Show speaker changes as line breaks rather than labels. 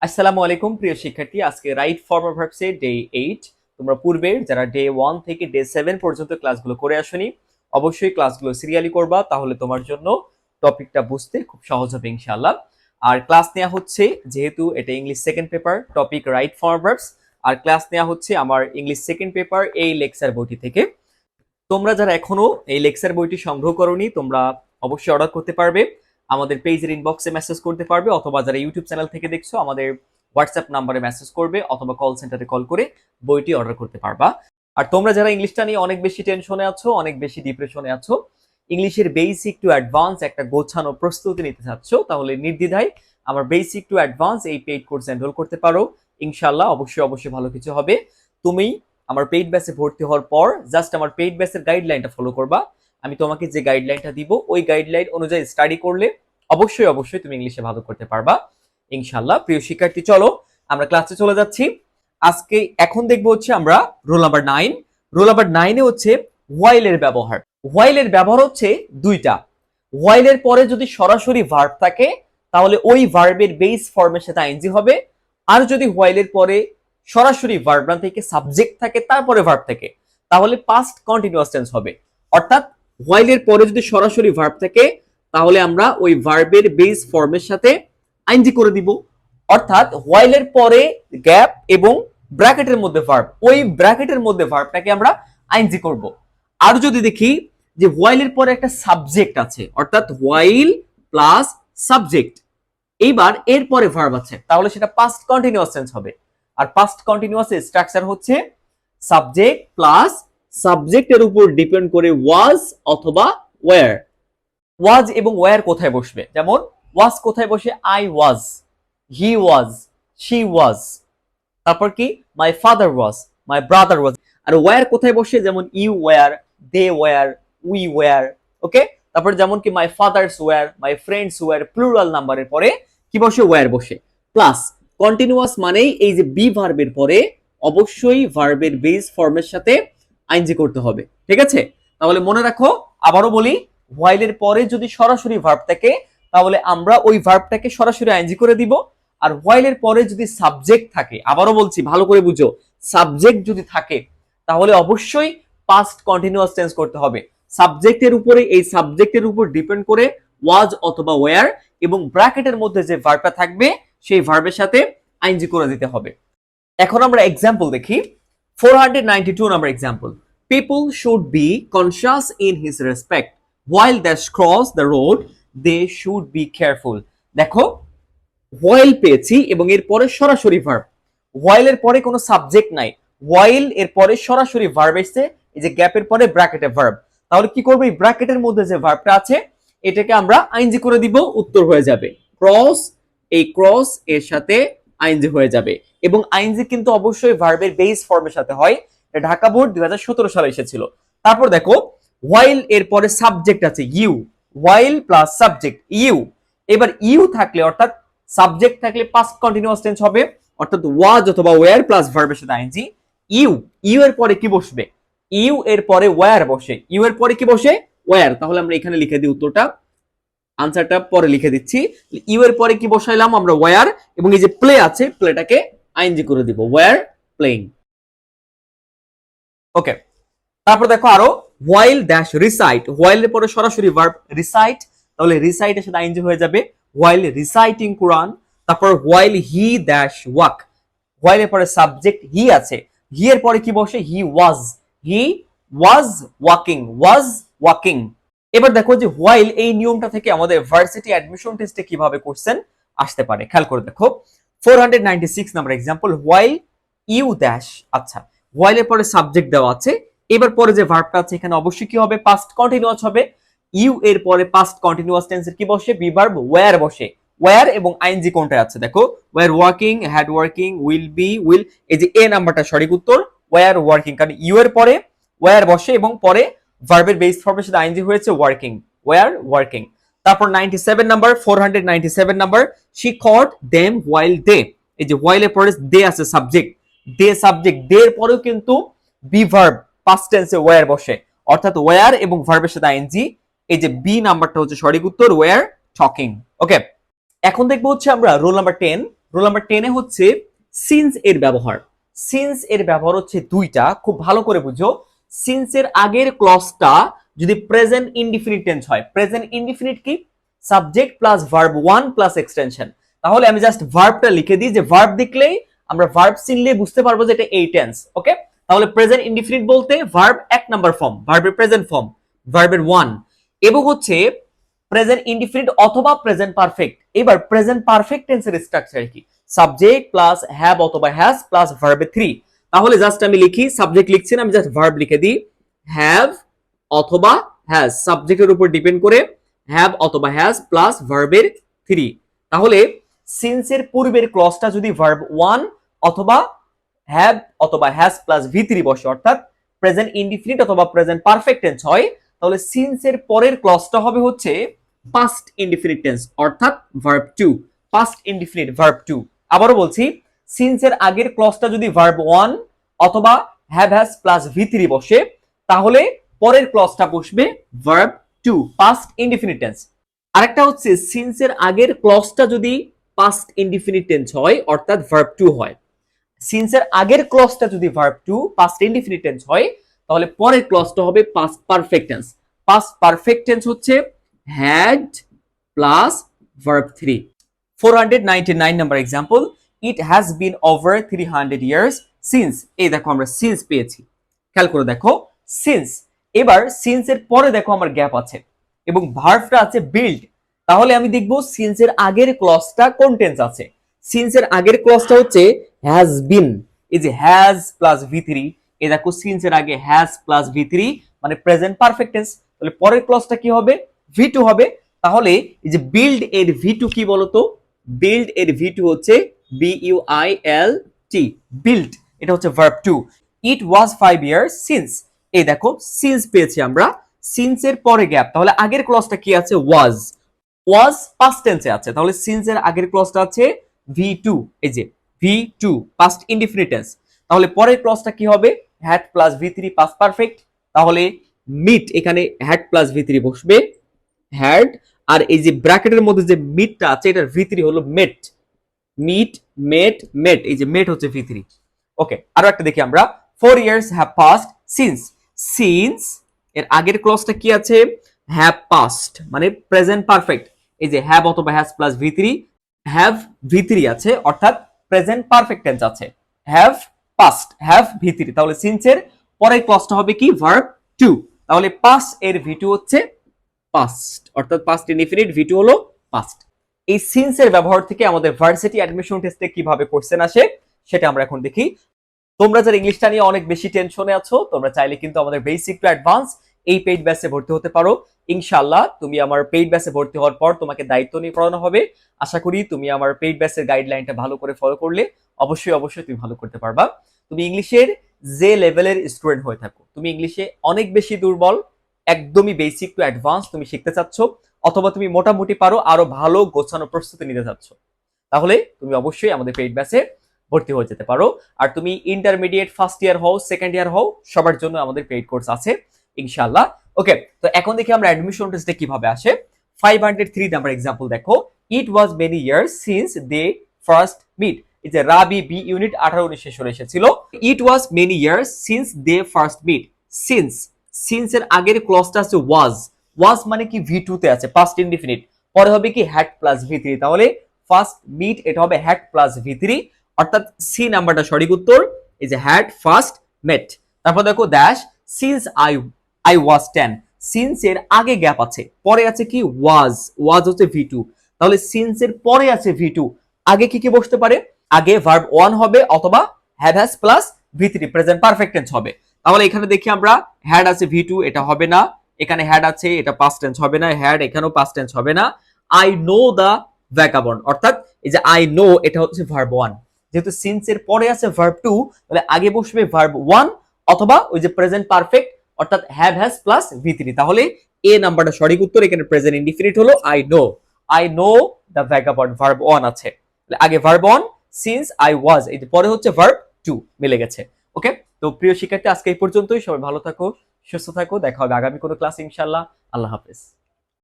আসসালামু আলাইকুম প্রিয় শিক্ষার্থী, আজকে রাইট ফর্ম অফ ভার্বস এর ডে 8। তোমরা পূর্বে যারা ডে 1 থেকে ডে 7 পর্যন্ত ক্লাসগুলো করে আসনি, অবশ্যই ক্লাসগুলো সিরিয়ালি করবা, তাহলে তোমার জন্য টপিকটা বুঝতে খুব সহজ হবে ইনশাআল্লাহ। আর ক্লাস নেওয়া হচ্ছে, যেহেতু এটা English second paper, topic right form of verbs, আর ক্লাস নেওয়া হচ্ছে আমার ইংলিশ সেকেন্ড পেপার এই লেকচার বইটি থেকে। তোমরা যারা এখনো এই লেকচার বইটি সংগ্রহ করোনি, তোমরা অবশ্যই অর্ডার করতে পারবে, আমাদের পেজের ইনবক্সে মেসেজ করতে পারবে, অথবা যারা ইউটিউব চ্যানেল থেকে দেখছো আমাদের হোয়াটসঅ্যাপ নাম্বারে মেসেজ করবে, অথবা কল সেন্টারে কল করে বইটি অর্ডার করতে পারবা। আর তোমরা যারা ইংলিশটা নিয়ে অনেক বেশি টেনশনে আছো, অনেক বেশি ডিপ্রেশনে আছো, ইংলিশের বেসিক টু অ্যাডভান্স একটা গোছানো প্রস্তুতি নিতে চাচ্ছ, তাহলে নির্দ্বিধায় আমার বেসিক টু অ্যাডভান্স এই পেইড কোর্স এনরোল করতে পারো। ইনশাআল্লাহ অবশ্যই অবশ্যই ভালো কিছু হবে। তুমি আমার পেইড ব্যাচে ভর্তি হওয়ার পর জাস্ট আমার পেইড ব্যাচের গাইডলাইনটা ফলো করবা। আমি তোমাকে যে গাইডলাইনটা দিব ওই গাইডলাইন অনুযায়ী স্টাডি করলে অবশ্যই অবশ্যই তুমি ইংলিশে ভালো করতে পারবা ইনশাআল্লাহ। প্রিয় শিক্ষার্থী, চলো আমরা ক্লাসে চলে যাচ্ছি। আজকে এখন দেখবো হচ্ছে আমরা রোল নাম্বার 9। রোল নাম্বার 9 হচ্ছে হোয়াইল এর ব্যবহার। হোয়াইল এর ব্যবহার হচ্ছে দুইটা। হোয়াইল এর পরে যদি সরাসরি ভার্ব থাকে তাহলে ওই ভার্বের বেস ফর্মের সাথে আইএনজি হবে। আর যদি হোয়াইল এর পরে সরাসরি ভার্ব না থেকে সাবজেক্ট থাকে তারপরে ভার্ব থাকে, তাহলে পাস্ট কন্টিনিউয়াস টেন্স হবে। অর্থাৎ হোয়াইল এর পরে যদি সরাসরি ভার্ব থাকে তাহলে আমরা ওই ভার্বের বেস ফর্মের সাথে আইএনজি করে দিব। অর্থাৎ হোয়াইল এর পরে গ্যাপ এবং ব্র্যাকেটের মধ্যে ভার্ব, ওই ব্র্যাকেটের মধ্যে ভার্বটাকে আমরা আইএনজি করব। আর যদি দেখি যে হোয়াইল এর পরে একটা সাবজেক্ট আছে, অর্থাৎ হোয়াইল প্লাস সাবজেক্ট, এইবার এর পরে ভার্ব আছে, তাহলে সেটা পাস্ট কন্টিনিউয়াস টেন্স হবে। আর পাস্ট কন্টিনিউয়াস এর স্ট্রাকচার হচ্ছে সাবজেক্ট প্লাস সাবজেক্টের উপর ডিপেন্ড করে ওয়াজ অথবা ওয়্যার। ওয়াজ এবং ওয়্যার কোথায় বসবে, যেমন ওয়াজ কোথায় বসে, I was, he was, she was. তারপর কি, my father was, my brother was. আর ওয়্যার কোথায় বসে, যেমন you were, they were, we were. Okay, তারপর যেমন কি my fathers were, my friends were, plural নাম্বারের পরে কি বসে, ওয়্যার বসে। প্লাস কন্টিনিউয়াস মানেই এই যে বি ভার্বের পরে অবশ্যই ভার্বের বেস ফর্মের সাথে আইনজি করতে হবে। ঠিক আছে, তাহলে মনে রাখো, আবারও বলি, হোয়াইলের পরে যদি সরাসরি ভার্ব থাকে তাহলে আমরা ওই ভার্বটাকে সরাসরি আইনজি করে দিব। আর হোয়াইলের পরে যদি সাবজেক্ট থাকে, আবারও বলছি ভালো করে বুঝো, সাবজেক্ট যদি থাকে তাহলে অবশ্যই পাস্ট কন্টিনিউয়াস টেন্স করতে হবে। সাবজেক্টের উপরে, এই সাবজেক্টের উপর ডিপেন্ড করে ওয়াজ অথবা ওয়্যার, এবং ব্র্যাকেটের মধ্যে যে ভার্বটা থাকবে সেই ভার্বের সাথে আইনজি করে দিতে হবে। এখন আমরা এক্সাম্পল দেখি। 492 number example, people should be conscious in his respect while they cross the road they should be careful। দেখো, হোয়াইল পেয়েছি এবং এর পরে সরাসরি ভার্ব। হোয়াইল এর পরে কোনো সাবজেক্ট নাই, হোয়াইল এর পরে সরাসরি ভার্ব এসেছে, এই যে গ্যাপের পরে ব্র্যাকেটে ভার্ব। তাহলে কি করব, এই ব্র্যাকেটের মধ্যে যে ভার্বটা আছে এটাকে আমরা আইএনজি করে দিব, উত্তর হয়ে যাবে ক্রস। এই ক্রস এর সাথে আইএনজি হয়ে যাবে, এবং আইএনজি কিন্তু অবশ্যই ভার্বের বেস ফর্মের সাথে হয়। এটা ঢাকা বোর্ড 2017 সালে এসেছিল। তারপর দেখো, হোয়াইল এর পরে সাবজেক্ট আছে you, while plus subject you. এবার ইউ থাকলে, অর্থাৎ সাবজেক্ট থাকলে পাস্ট কন্টিনিউয়াস টেন্স হবে, অর্থাৎ ওয়াজ অথবা ওয়্যার প্লাস ভার্বের সাথে আইএনজি। ইউ, ইউ এর পরে কি বসবে, ইউ এর পরে ওয়্যার বসে, ইউ এর পরে কি বসে, ওয়্যার। তাহলে আমরা এখানে লিখে দিই উত্তরটা, আনসারটা পরে লিখে দিচ্ছি। ইউ এর পরে কি বসাইলাম আমরা, ওয়্যার, এবং এই যে প্লে আছে প্লেটাকে আইএনজি করে দিব, ওয়্যার প্লেইং। ওকে, তারপর দেখো আরো, হোয়াইল ড্যাশ রিসাইট, হোয়াইল এর পরে সরাসরি ভার্ব রিসাইট, তাহলে রিসাইট এর সাথে আইএনজি হয়ে যাবে হোয়াইল রিসাইটিং কোরআন। তারপর while he dash walk, while এর পরে সাবজেক্ট হি আছে, হি এর পরে কি বসে, হি ওয়াজ ওয়াকিং, ওয়াজ ওয়াকিং। এবার দেখো যে হোয়াইল এই নিয়মটা থেকে আমাদের ভার্সিটি অ্যাডমিশন টেস্টে কিভাবে কোশ্চেন আসতে পারে, খেয়াল করে দেখো। 496 number example, while you dash. আচ্ছা, হোয়াইল এর পরে সাবজেক্ট দেওয়া আছে, এবার পরে যে ভার্বটা আছে এখানে অবশ্যই কি হবে, পাস্ট কন্টিনিউয়াস হবে। ইউ এর পরে পাস্ট কন্টিনিউয়াস টেন্সের কি বসে, বি ভার্ব ওয়্যার বসে। ওয়্যার এবং আইএনজি কোনটা আছে দেখো, were working, had working, will be, will. এই যে এ নাম্বারটা সঠিক উত্তর, ওয়্যার ওয়ার্কিং, কারণ ইউ এর পরে ওয়্যার বসে এবং পরে ভার্বের বেস ফর্মের সাথে আইএনজি হয়েছে ওয়ার্কিং, ওয়্যার ওয়ার্কিং। তারপর 97 number, 497 number, she caught them while they. এই যে হোয়াইল এর পরে দে আছে সাবজেক্ট, দে সাবজেক্ট, দে এর পরেও কিন্তু বি ভার্ব পাস্ট টেন্সে ওয়্যার বসে, অর্থাৎ ওয়্যার এবং ভার্বের সাথে আইএনজি। এই যে বি নাম্বারটা হচ্ছে সঠিক উত্তর, ওয়্যার টকিং। ওকে, এখন দেখবো হচ্ছে আমরা রোল নাম্বার 10। রুল নাম্বার 10 এ হচ্ছে সিন্স এর ব্যবহার। সিন্স এর ব্যবহার হচ্ছে দুইটা, খুব ভালো করে বুঝো। সিন্স এর আগের ক্লজটা যদি প্রেজেন্ট ইনডিফিনিট টেন্স হয়, প্রেজেন্ট ইনডিফিনিট কি? Subject plus verb 1 plus extension. তাহলে আমি জাস্ট ভার্বটা লিখে দিই, যে ভার্ব দেখলেই আমরা ভার্ব চিনলে বুঝতে পারবো যে এটা এই টেন্স। ওকে, তাহলে প্রেজেন্ট ইনডিফিনিট বলতে ভার্ব এক নাম্বার ফর্ম, ভার্বের প্রেজেন্ট ফর্ম, ভার্বের 1, এবং হচ্ছে প্রেজেন্ট ইনডিফিনিট অথবা প্রেজেন্ট পারফেক্ট। এবার প্রেজেন্ট পারফেক্ট টেন্সের স্ট্রাকচার কি? সাবজেক্ট প্লাস হ্যাভ অথবা হ্যাজ প্লাস ভার্বে 3। তাহলে জাস্ট আমি লিখি, সাবজেক্ট লিখছি না, আমি জাস্ট ভার্ব লিখে দিই, হ্যাভ অথবা হ্যাজ, সাবজেক্টের উপর ডিপেন্ড করে হ্যাভ অথবা হ্যাজ প্লাস ভার্বের 3। তাহলে সিন্সের পূর্বের ক্লজটা যদি ভার্ব 1 অথবা হ্যাভ অথবা হ্যাজ প্লাস ভি3 বসে, অর্থাৎ প্রেজেন্ট ইনডিফিনিট অথবা প্রেজেন্ট পারফেক্ট টেন্স হয়, তাহলে সিন্সের পরের ক্লজটা হবে হচ্ছে পাস্ট ইনডিফিনিট টেন্স, অর্থাৎ ভার্ব 2, পাস্ট ইনডিফিনিট ভার্ব 2। আবারও বলছি, সিন্সের আগের ক্লজটা যদি ভার্ব 1 অথবা হ্যাভ হ্যাজ প্লাস ভি3 বসে, তাহলে পরের ক্লজটা বসবে ভার্ব 2, পাস্ট ইনডিফিনিট টেন্স। আরেকটা হচ্ছে সিন্সের আগের ক্লজটা যদি পাস্ট ইনডিফিনিট টেন্স হয়, অর্থাৎ ভার্ব 2 হয়, সিন্সের আগের ক্লজটা যদি ভার্ব 2 পাস্ট ইনডিফিনিট টেন্স হয়, তাহলে পরের ক্লজটা হবে past perfect tense. Past perfect tense হচ্ছে had plus verb 3। 499 number example, it has been over 300 years since. এই দেখো আমরা সিন্স পেয়েছি, খেয়াল করে দেখো সিন্স। এবার সিন্সের পরে দেখো আমার গ্যাপ আছে এবং ভার্বটা আছে বিল্ড। তাহলে আমি দেখবো সিন্সের আগের ক্লজটা কোন টেন্স আছে। সিন্সের আগের ক্লজটা হচ্ছে হ্যাজ বিন, এই যে হ্যাজ প্লাস ভি3, এই দেখো সিন্সের আগে হ্যাজ প্লাস ভি3 মানে প্রেজেন্ট পারফেক্ট টেন্স। তাহলে পরের ক্লজটা কি হবে? ভি2 হবে। তাহলে এই যে বিল্ড এর ভি2 কি বলতো? বিল্ড এর ভি2 হচ্ছে বিইউআইএলটি, বিল্ড, এটা হচ্ছে ভার্ব 2। ইট ওয়াজ 5 ইয়ার্স সিন্স, এই দেখো সিন্স পেয়েছি আমরা, সিন্সের পরে গ্যাপ, তাহলে আগের ক্লজটা কি আছে? ওয়াজ, ওয়াজ পাস্ট টেন্সে আছে, তাহলে সিন্সের আগের ক্লজটা আছে ভি2, এই যে ভি2 পাস্ট ইনডিফিনিট টেন্স। তাহলে পরের ক্লজটা কি হবে? হ্যাড প্লাস ভি3 পাস্ট পারফেক্ট। তাহলে মিট, এখানে হ্যাড প্লাস ভি3 বসবে, হ্যাড, আর এই যে ব্র্যাকেটের মধ্যে যে মিটটা আছে এটার ভি3 হলো মেট, মিট মেট মেট, এই যে মেট হচ্ছে ভি3। ওকে, আরো একটা দেখি আমরা, 4 years have passed since. Since এর আগের ক্লজটা কি আছে? হ্যাভ পাস্ট মানে প্রেজেন্ট পারফেক্ট, এই যে হ্যাভ অথবা হ্যাজ প্লাস ভি3, হ্যাভ ভি3 আছে, অর্থাৎ প্রেজেন্ট পারফেক্ট টেন্স আছে, হ্যাভ পাস্ট হ্যাভ ভি3। তাহলে সিন্সের পরের ক্লজটা হবে কি? ভার্ব 2। তাহলে পাস্ট এর ভি2 হচ্ছে পাস্ট, অর্থাৎ পাস্ট ইনডিফিনিট ভি2 হলো পাস্ট। এই সিন্স এর ব্যবহার থেকে আমাদের ভার্সিটি অ্যাডমিশন টেস্টে কিভাবে কোশ্চেন আসে সেটা আমরা এখন দেখি। তোমরা যারা ইংলিশটা নিয়ে অনেক বেশি টেনশনে আছো, তোমরা চাইলে কিন্তু আমাদের বেসিক টু অ্যাডভান্স এই পেইড ব্যাচে ভর্তি হতে পারো। ইনশাআল্লাহ তুমি আমার পেইড ব্যাচে ভর্তি হওয়ার পর তোমাকে দায়িত্ব নিয়ে পড়ানো হবে। আশা করি তুমি আমার পেইড ব্যাচের গাইডলাইনটা ভালো করে ফলো করলে অবশ্যই তুমি ভালো করতে পারবা। তুমি ইংলিশের যে লেভেলের স্টুডেন্ট হয়ে থাকো, তুমি ইংলিশে অনেক বেশি দুর্বল, একদমই বেসিক টু অ্যাডভান্স তুমি শিখতে চাচ্ছ, অথবা তুমি মোটামুটি পারো, আরো ভালো গোছানো প্রস্তুতি নিতে চাচ্ছ, তাহলে তুমি অবশ্যই আমাদের পেইড ব্যাচে ভর্তি হয়ে যেতে পারো। আর তুমি ইন্টারমিডিয়েট ফার্স্ট ইয়ার হও, সেকেন্ড ইয়ার হও, সবার জন্য আমাদের পেইড কোর্স আছে ইনশাআল্লাহ। ওকে, তো এখন দেখি আমরা অ্যাডমিশন টেস্টে কিভাবে আসে। 503 নাম্বার এক্সাম্পল দেখো, it was many years since they first met. এই যে রাবি বি ইউনিট 18-19 সরে এসেছিল। It was many years since they first met. Since, since এর আগের ক্লজটা আছে ওয়াজ, ওয়াজ মানে কি? ভি2 তে আছে, পাস্ট ইনডিফিনিট, পরে হবে কি? হ্যাড প্লাস ভি3। তাহলে ফার্স্ট মিট এটা হবে হ্যাড প্লাস ভি3, অর্থাৎ সি নাম্বারটা সঠিক উত্তর। এই যে হ্যাড ফার্স্ট মেট। তারপর দেখো dash, since I was 10। Since এর আগে গ্যাপ আছে, পরে আছে কি? ওয়াজ, ওয়াজ হচ্ছে ভি2, তাহলে সিন্স এর পরে আছে ভি2, আগে কি কি বসতে পারে? আগে ভার্ব 1 হবে অথবা হ্যাভ হ্যাজ প্লাস ভি3 প্রেজেন্ট পারফেক্ট টেন্স হবে। তাহলে এখানে দেখি আমরা হ্যাড আছে ভি2, এটা হবে না। এখানে হ্যাড আছে, এটা পাস্ট টেন্স হবে না। হ্যাড এখানেও পাস্ট টেন্স হবে না। আই নো দা ভ্যাগাবন্ড, অর্থাৎ এই যে আই নো এটা হচ্ছে ভার্ব 1, যেহেতু সিন্স এর পরে আছে ভার্ব 2, তাহলে আগে বসবে ভার্ব 1 অথবা ওই যে প্রেজেন্ট পারফেক্ট অর্থাৎ হ্যাভ হ্যাজ প্লাস ভি3। তাহলে এ নাম্বারটা সঠিক উত্তর। এখানে প্রেজেন্ট ইনডিফিনিট হলো I know the vagabond, verb 1 আছে, তাহলে আগে ভার্ব 1, সিন্স আই ওয়াজ, এই যে পরে হচ্ছে ভার্ব 2, মিলে গেছে। ওকে, তো প্রিয় শিক্ষার্থী আজকে এই পর্যন্তই। সবাই ভালো থাকো, সুস্থ থাকো, দেখা হবে আগামী কোনো ক্লাস ইনশাআল্লাহ। আল্লাহ হাফেজ।